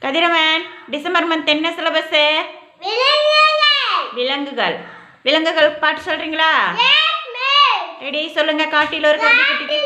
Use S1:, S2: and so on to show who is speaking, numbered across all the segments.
S1: கதிரவன், December month என்ன syllabus? விலங்குகள். விலங்குகள் பாட்டு சொல்றீங்களா? ரெடி, சொல்லுங்க. காட்டில் ஒரு கரடி குட்டிக்கு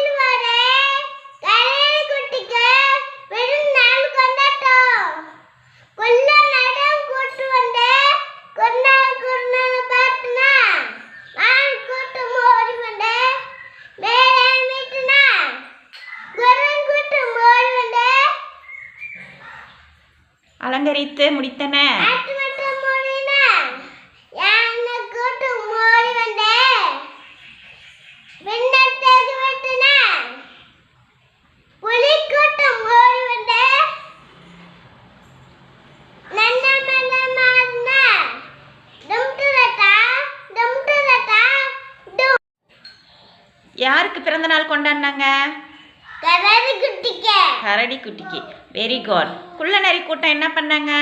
S1: அலங்கரித்து முடித்தன. யாருக்கு பிறந்த நாள் கொண்டாடினாங்க? கரடி குட்டிக்கு. Very good. குள்ள நரி கூட்டம் என்ன பண்ணாங்க?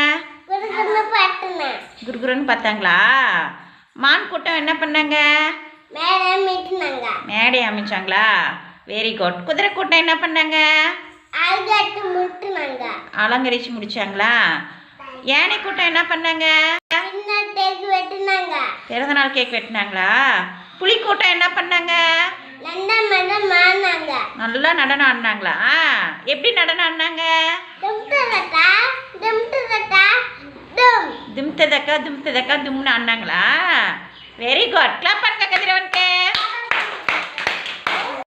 S1: குருகுருன்னு பார்த்தாங்களா? மான் கூட்டம் என்ன பண்ணாங்க? மேடை அமைச்சாங்களா? Very good. குதிரை கூட்டம் என்ன பண்ணாங்க? அலங்கரிச்சு முடிச்சாங்களா? யானை கூட்டம் என்ன பண்ணாங்க? பிறந்த நாள் கேக் வெட்டினாங்களா? புலி கூட்டம் என்ன பண்ணாங்க? நல்லா நடனம் ஆடினாங்களா? எப்படி நடனம் ஆடினாங்க? தும்ததக்கா தும்னு ஆடினாங்களா? Very good. கிளாப் பண்ணுங்க கதிரவன்.